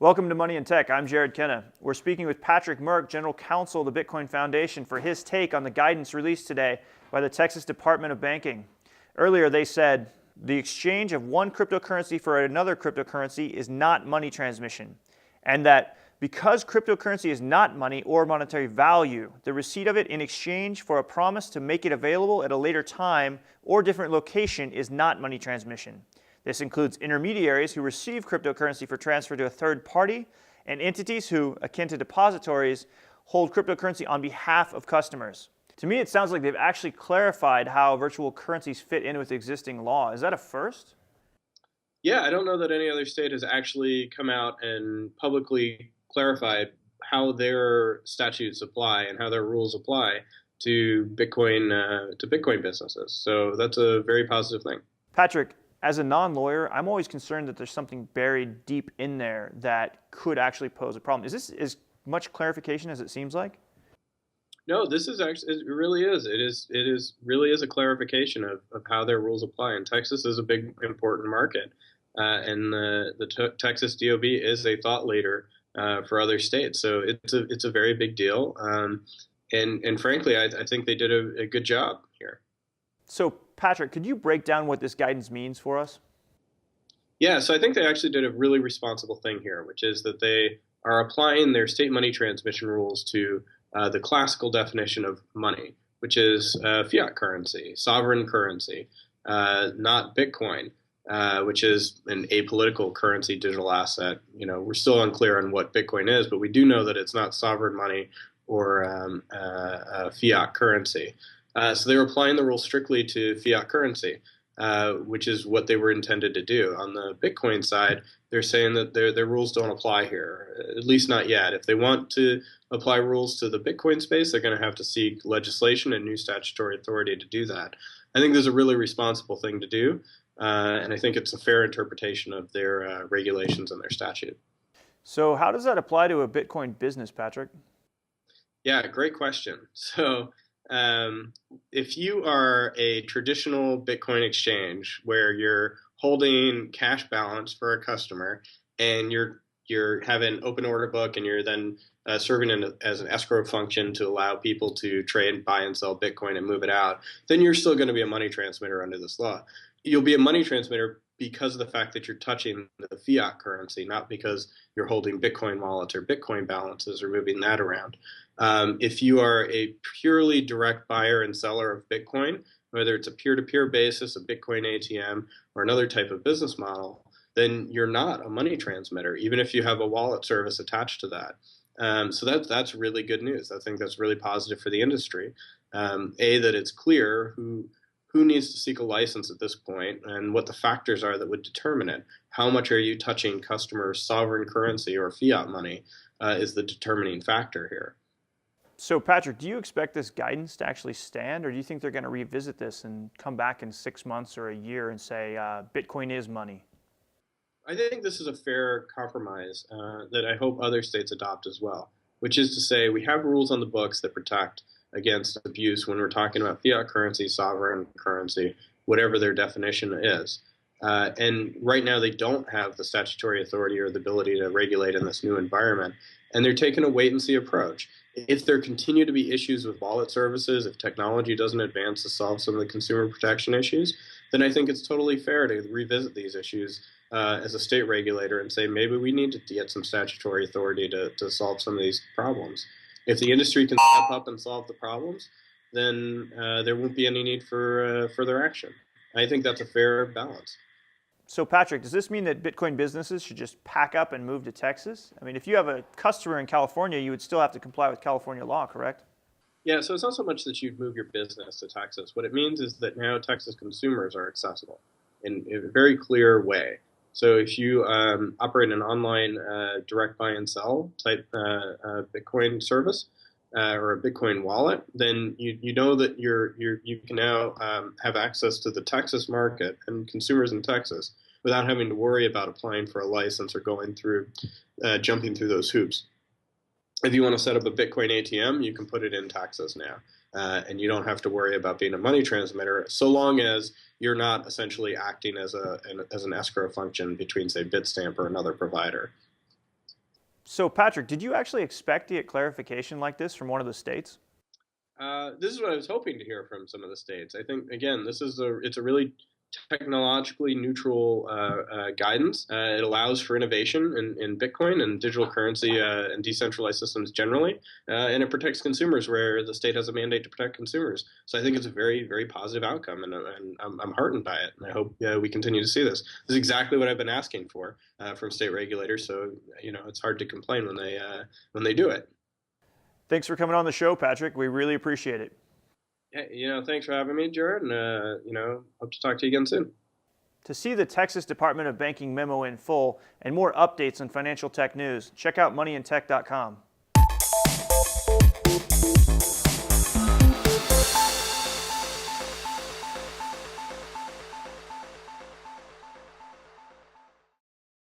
Welcome to Money and Tech. I'm Jered Kenna. We're speaking with Patrick Murck, General Counsel of the Bitcoin Foundation, for his take on the guidance released today by the Texas Department of Banking. Earlier, they said the exchange of one cryptocurrency for another cryptocurrency is not money transmission, and that because cryptocurrency is not money or monetary value, the receipt of it in exchange for a promise to make it available at a later time or different location is not money transmission. This includes intermediaries who receive cryptocurrency for transfer to a third party and entities who, akin to depositories, hold cryptocurrency on behalf of customers. To me, it sounds like they've actually clarified how virtual currencies fit in with existing law. Is that a first? Yeah, I don't know that any other state has actually come out and publicly clarified how their statutes apply and how their rules apply to Bitcoin businesses. So that's a very positive thing. Patrick, as a non-lawyer, I'm always concerned that there's something buried deep in there that could actually pose a problem. Is this as much clarification as it seems like? No, this is actually, it really is. Really is a clarification of how their rules apply. And Texas is a big, important market. And the Texas DOB is a thought leader for other states. So it's a very big deal. And frankly, I think they did a good job here. So Patrick, could you break down what this guidance means for us? Yeah, so I think they actually did a really responsible thing here, which is that they are applying their state money transmission rules to the classical definition of money, which is fiat currency, sovereign currency, not Bitcoin, which is an apolitical currency digital asset. You know, we're still unclear on what Bitcoin is, but we do know that it's not sovereign money or fiat currency. So they were applying the rules strictly to fiat currency, which is what they were intended to do. On the Bitcoin side, they're saying that their rules don't apply here, at least not yet. If they want to apply rules to the Bitcoin space, they're going to have to seek legislation and new statutory authority to do that. I think this is a really responsible thing to do, and I think it's a fair interpretation of their regulations and their statute. So how does that apply to a Bitcoin business, Patrick? Yeah, great question. So if you are a traditional Bitcoin exchange where you're holding cash balance for a customer and you're having an open order book and you're then serving as an escrow function to allow people to trade, buy and sell Bitcoin and move it out, then you're still going to be a money transmitter under this law. You'll be a money transmitter because of the fact that you're touching the fiat currency, not because you're holding Bitcoin wallets or Bitcoin balances or moving that around. If you are a purely direct buyer and seller of Bitcoin, whether it's a peer-to-peer basis, a Bitcoin ATM, or another type of business model, then you're not a money transmitter, even if you have a wallet service attached to that. So that's really good news. I think that's really positive for the industry. That it's clear who needs to seek a license at this point and what the factors are that would determine it. How much are you touching customers' sovereign currency or fiat money is the determining factor here. So Patrick, do you expect this guidance to actually stand, or do you think they're going to revisit this and come back in 6 months or a year and say Bitcoin is money? I think this is a fair compromise that I hope other states adopt as well, which is to say we have rules on the books that protect against abuse when we're talking about fiat currency, sovereign currency, whatever their definition is. And right now they don't have the statutory authority or the ability to regulate in this new environment. And they're taking a wait-and-see approach. If there continue to be issues with wallet services, if technology doesn't advance to solve some of the consumer protection issues, then I think it's totally fair to revisit these issues as a state regulator and say maybe we need to get some statutory authority to solve some of these problems. If the industry can step up and solve the problems, then there won't be any need for further action. I think that's a fair balance. So Patrick, does this mean that Bitcoin businesses should just pack up and move to Texas? I mean, if you have a customer in California, you would still have to comply with California law, correct? Yeah, so it's not so much that you'd move your business to Texas. What it means is that now Texas consumers are accessible in a very clear way. So if you operate an online direct buy and sell type Bitcoin service or a Bitcoin wallet, then you know that you can now have access to the Texas market and consumers in Texas without having to worry about applying for a license or going through jumping through those hoops. If you want to set up a Bitcoin ATM, you can put it in Texas now. And you don't have to worry about being a money transmitter so long as you're not essentially acting as an escrow function between, say, Bitstamp or another provider. So, Patrick, did you actually expect to get clarification like this from one of the states? This is what I was hoping to hear from some of the states. I think again, it's a really technologically neutral guidance. It allows for innovation in Bitcoin and digital currency and decentralized systems generally, and it protects consumers where the state has a mandate to protect consumers. So I think it's a very, very positive outcome, and I'm heartened by it. And I hope we continue to see this. This is exactly what I've been asking for from state regulators. So it's hard to complain when they do it. Thanks for coming on the show, Patrick. We really appreciate it. Yeah, thanks for having me, Jered, and hope to talk to you again soon. To see the Texas Department of Banking memo in full and more updates on financial tech news, check out moneyandtech.com.